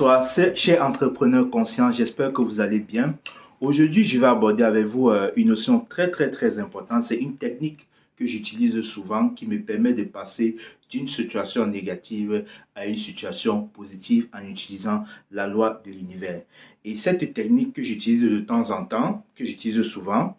Bonsoir, chers entrepreneurs conscients, j'espère que vous allez bien. Aujourd'hui, je vais aborder avec vous une notion très importante. C'est une technique que j'utilise souvent qui me permet de passer d'une situation négative à une situation positive en utilisant la loi de l'univers. Et cette technique que j'utilise de temps en temps, que j'utilise souvent,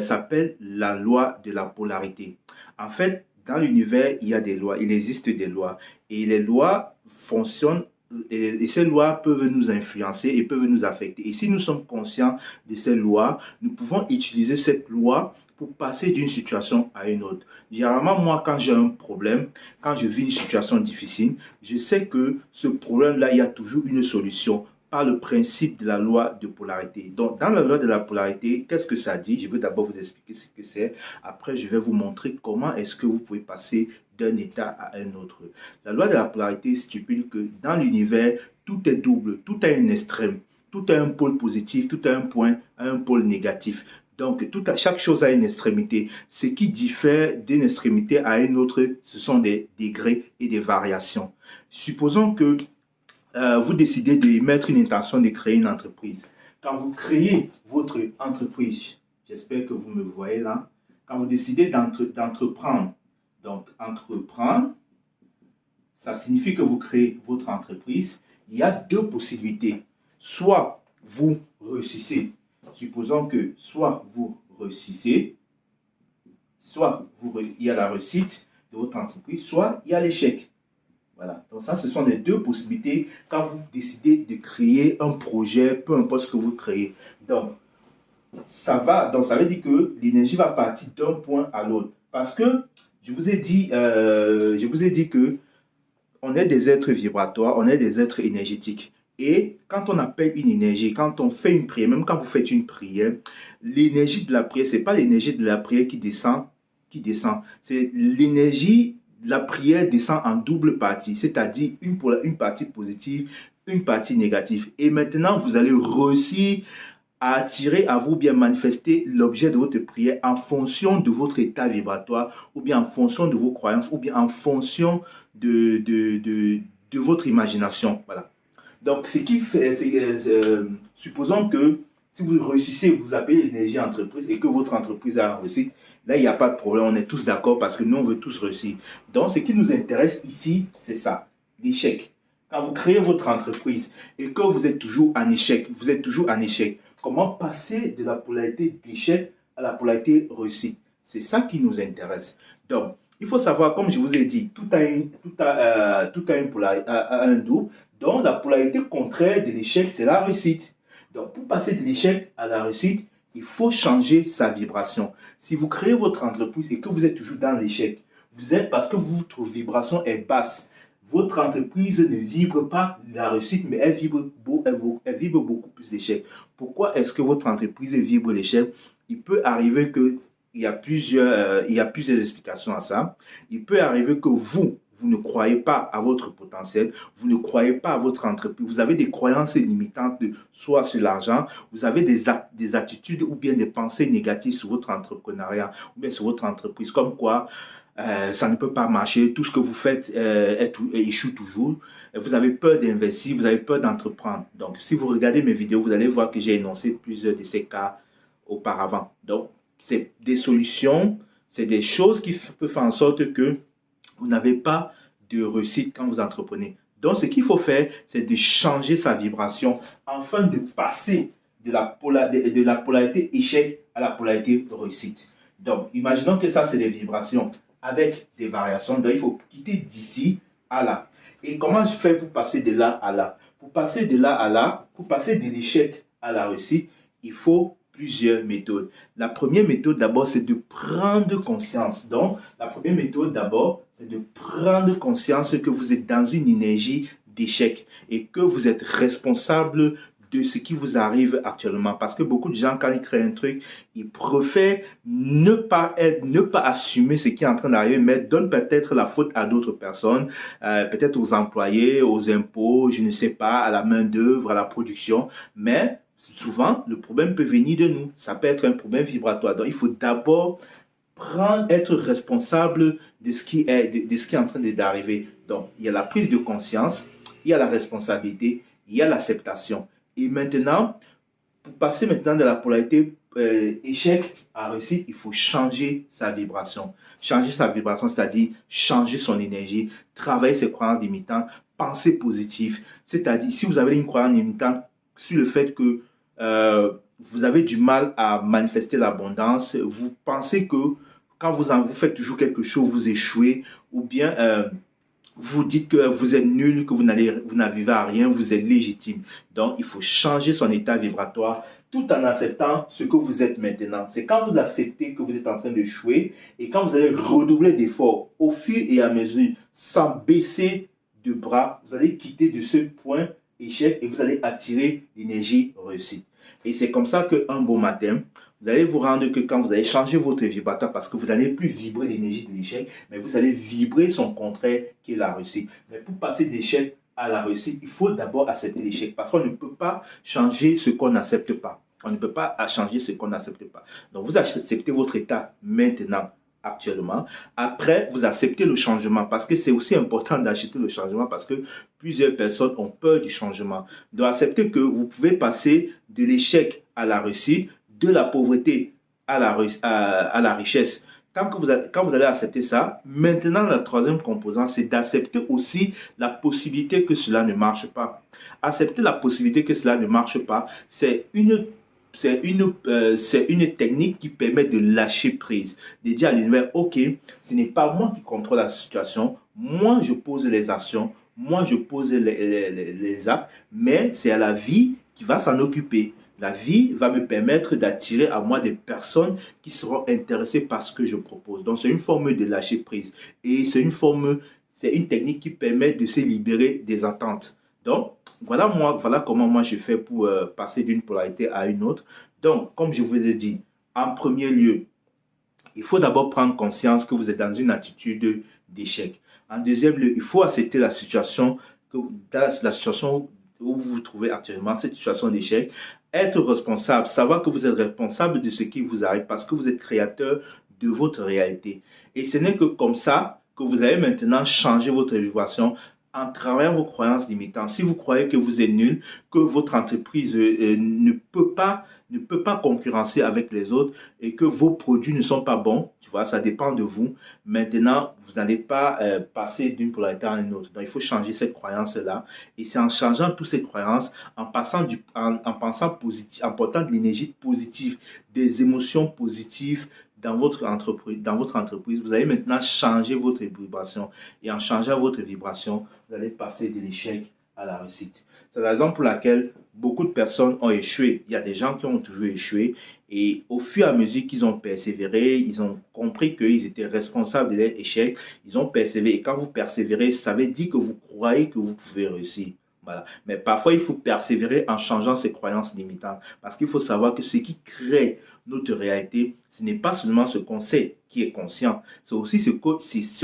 s'appelle la loi de la polarité. En fait, dans l'univers, il y a des lois, il existe des lois. Et les lois fonctionnent et ces lois peuvent nous influencer et peuvent nous affecter. Et si nous sommes conscients de ces lois, nous pouvons utiliser cette loi pour passer d'une situation à une autre. Généralement, moi, quand j'ai un problème, quand je vis une situation difficile, je sais que ce problème-là, il y a toujours une solution par le principe de la loi de polarité. Donc, dans la loi de la polarité, qu'est-ce que ça dit? Je vais d'abord vous expliquer ce que c'est. Après, je vais vous montrer comment est-ce que vous pouvez passer d'un état à un autre. La loi de la polarité stipule que dans l'univers, tout est double, tout a un extrême, tout a un pôle positif, tout a un pôle négatif. Donc, chaque chose a une extrémité. Ce qui diffère d'une extrémité à une autre, ce sont des degrés et des variations. Supposons que vous décidez de mettre une intention de créer une entreprise. Quand vous créez votre entreprise, j'espère que vous me voyez là, quand vous décidez d'entreprendre, donc entreprendre, ça signifie que vous créez votre entreprise. Il y a deux possibilités. Soit vous réussissez, supposons que soit vous réussissez, il y a la réussite de votre entreprise, soit il y a l'échec. Voilà, donc ça, ce sont les deux possibilités quand vous décidez de créer un projet, peu importe ce que vous créez. Donc, ça veut dire que l'énergie va partir d'un point à l'autre. Parce que je vous ai dit que on est des êtres vibratoires, on est des êtres énergétiques. Et quand on appelle une énergie, quand on fait une prière, même quand vous faites une prière, l'énergie de la prière, ce n'est pas l'énergie de la prière qui descend. C'est l'énergie de la prière descend en double partie, c'est-à-dire une partie positive, une partie négative. Et maintenant, vous allez réussir à attirer à vous, bien manifester l'objet de votre prière en fonction de votre état vibratoire, ou bien en fonction de vos croyances, ou bien en fonction de votre imagination. Voilà. Donc, ce qui fait, supposons que si vous réussissez, vous appelez l'énergie entreprise et que votre entreprise a réussi, là, il n'y a pas de problème, on est tous d'accord parce que nous, on veut tous réussir. Donc, ce qui nous intéresse ici, c'est ça, l'échec. Quand vous créez votre entreprise et que vous êtes toujours en échec, comment passer de la polarité d'échec à la polarité réussite? C'est ça qui nous intéresse. Donc, il faut savoir, comme je vous ai dit, tout a un double. Donc, la polarité contraire de l'échec, c'est la réussite. Donc, pour passer de l'échec à la réussite, il faut changer sa vibration. Si vous créez votre entreprise et que vous êtes toujours dans l'échec, vous êtes parce que votre vibration est basse. Votre entreprise ne vibre pas la réussite, mais elle vibre beaucoup plus l'échec. Pourquoi est-ce que votre entreprise vibre l'échec? Il peut arriver que il y a plusieurs explications à ça. Il peut arriver que vous ne croyez pas à votre potentiel, vous ne croyez pas à votre entreprise, vous avez des croyances limitantes, soit sur l'argent, vous avez des attitudes ou bien des pensées négatives sur votre entrepreneuriat ou bien sur votre entreprise, comme quoi ça ne peut pas marcher, tout ce que vous faites échoue toujours, vous avez peur d'investir, vous avez peur d'entreprendre. Donc, si vous regardez mes vidéos, vous allez voir que j'ai énoncé plusieurs de ces cas auparavant. Donc, c'est des solutions, c'est des choses qui peuvent faire en sorte que vous n'avez pas de réussite quand vous entreprenez. Donc, ce qu'il faut faire, c'est de changer sa vibration afin de passer de la polarité échec à la polarité réussite. Donc, imaginons que ça, c'est des vibrations avec des variations. Donc, il faut quitter d'ici à là. Et comment je fais pour passer de là à là? Pour passer de là à là, pour passer de l'échec à la réussite, il faut plusieurs méthodes. La première méthode, d'abord, c'est de prendre conscience. Donc, la première méthode, d'abord, c'est de prendre conscience que vous êtes dans une énergie d'échec et que vous êtes responsable de ce qui vous arrive actuellement. Parce que beaucoup de gens, quand ils créent un truc, ils préfèrent ne pas assumer ce qui est en train d'arriver, mais donnent peut-être la faute à d'autres personnes, peut-être aux employés, aux impôts, je ne sais pas, à la main-d'œuvre, à la production. Mais souvent, le problème peut venir de nous. Ça peut être un problème vibratoire. Donc, il faut d'abord être responsable de ce qui est en train d'arriver. Donc, il y a la prise de conscience, il y a la responsabilité, il y a l'acceptation. Et maintenant, pour passer maintenant de la polarité échec à réussite, il faut changer sa vibration. Changer sa vibration, c'est-à-dire changer son énergie, travailler ses croyances limitantes, penser positif. C'est-à-dire, si vous avez une croyance limitante sur le fait que vous avez du mal à manifester l'abondance, vous pensez que quand vous faites toujours quelque chose, vous échouez, ou bien vous dites que vous êtes nul, que vous n'arrivez à rien, vous êtes légitime. Donc, il faut changer son état vibratoire tout en acceptant ce que vous êtes maintenant. C'est quand vous acceptez que vous êtes en train d'échouer et quand vous allez redoubler d'efforts au fur et à mesure, sans baisser de bras, vous allez quitter de ce point échec et vous allez attirer l'énergie réussite. Et c'est comme ça qu'un beau matin, vous allez vous rendre que quand vous allez changer votre vibratoire, parce que vous n'allez plus vibrer l'énergie de l'échec, mais vous allez vibrer son contraire qui est la réussite. Mais pour passer d'échec à la réussite, il faut d'abord accepter l'échec parce qu'on ne peut pas changer ce qu'on n'accepte pas. On ne peut pas changer ce qu'on n'accepte pas. Donc vous acceptez votre état maintenant, actuellement. Après, vous acceptez le changement parce que c'est aussi important d'accepter le changement parce que plusieurs personnes ont peur du changement. Donc accepter que vous pouvez passer de l'échec à la réussite, de la pauvreté à la richesse. Quand vous allez accepter ça, maintenant la troisième composante, c'est d'accepter aussi la possibilité que cela ne marche pas. Accepter la possibilité que cela ne marche pas, c'est une technique qui permet de lâcher prise, de dire à l'univers, ok, ce n'est pas moi qui contrôle la situation, moi je pose les actions, moi je pose les actes, mais c'est à la vie qui va s'en occuper. La vie va me permettre d'attirer à moi des personnes qui seront intéressées par ce que je propose. Donc, c'est une forme de lâcher prise. Et c'est une technique qui permet de se libérer des attentes. Donc, voilà comment moi je fais pour passer d'une polarité à une autre. Donc, comme je vous ai dit, en premier lieu, il faut d'abord prendre conscience que vous êtes dans une attitude d'échec. En deuxième lieu, il faut accepter la situation, la situation où vous vous trouvez actuellement, cette situation d'échec. Être responsable, savoir que vous êtes responsable de ce qui vous arrive parce que vous êtes créateur de votre réalité. Et ce n'est que comme ça que vous allez maintenant changer votre vibration en travaillant vos croyances limitantes. Si vous croyez que vous êtes nul, que votre entreprise ne peut pas concurrencer avec les autres et que vos produits ne sont pas bons, tu vois, ça dépend de vous. Maintenant, vous n'allez pas passer d'une polarité à une autre. Donc, il faut changer cette croyance-là. Et c'est en changeant toutes ces croyances, en pensant positif, en portant de l'énergie positive, des émotions positives dans votre entreprise, vous allez maintenant changer votre vibration. Et en changeant votre vibration, vous allez passer de l'échec à la réussite. C'est la raison pour laquelle beaucoup de personnes ont échoué. Il y a des gens qui ont toujours échoué et au fur et à mesure qu'ils ont persévéré, ils ont compris qu'ils étaient responsables de leur échec. Ils ont persévéré et quand vous persévérez, ça veut dire que vous croyez que vous pouvez réussir. Voilà. Mais parfois, il faut persévérer en changeant ses croyances limitantes. Parce qu'il faut savoir que ce qui crée notre réalité, ce n'est pas seulement ce qu'on sait qui est conscient. C'est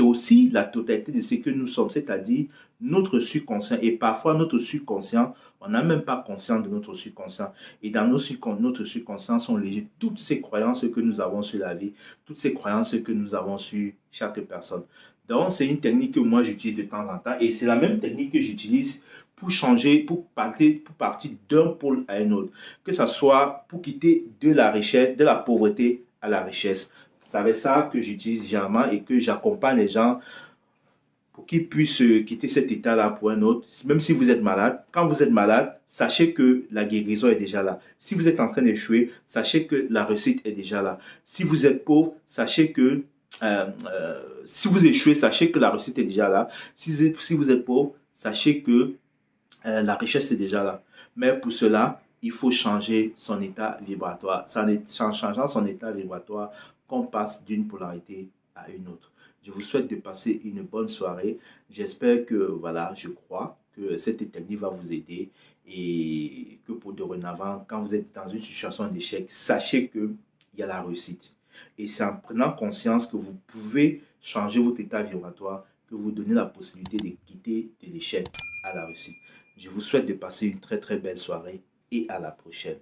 aussi la totalité de ce que nous sommes, c'est-à-dire notre subconscient. Et parfois, notre subconscient, on n'a même pas conscience de notre subconscient. Et dans notre subconscient sont liées toutes ces croyances que nous avons sur la vie, toutes ces croyances que nous avons sur chaque personne. Donc, c'est une technique que moi, j'utilise de temps en temps. Et c'est la même technique que j'utilise pour changer, pour partir d'un pôle à un autre. Que ce soit pour quitter de la richesse, de la pauvreté à la richesse. C'est avec ça que j'utilise généralement et que j'accompagne les gens pour qu'ils puissent quitter cet état-là pour un autre. Même si vous êtes malade, quand vous êtes malade, sachez que la guérison est déjà là. Si vous êtes en train d'échouer, sachez que la réussite est déjà là. Si vous êtes pauvre, sachez que si vous échouez, sachez que la réussite est déjà là. Si vous êtes pauvre, sachez que la richesse est déjà là. Mais pour cela, il faut changer son état vibratoire. C'est en changeant son état vibratoire qu'on passe d'une polarité à une autre. Je vous souhaite de passer une bonne soirée. J'espère que, voilà, je crois que cette technique va vous aider et que pour dorénavant, quand vous êtes dans une situation d'échec, sachez qu'il y a la réussite. Et c'est en prenant conscience que vous pouvez changer votre état vibratoire que vous donnez la possibilité de quitter de l'échec à la réussite. Je vous souhaite de passer une très très belle soirée et à la prochaine.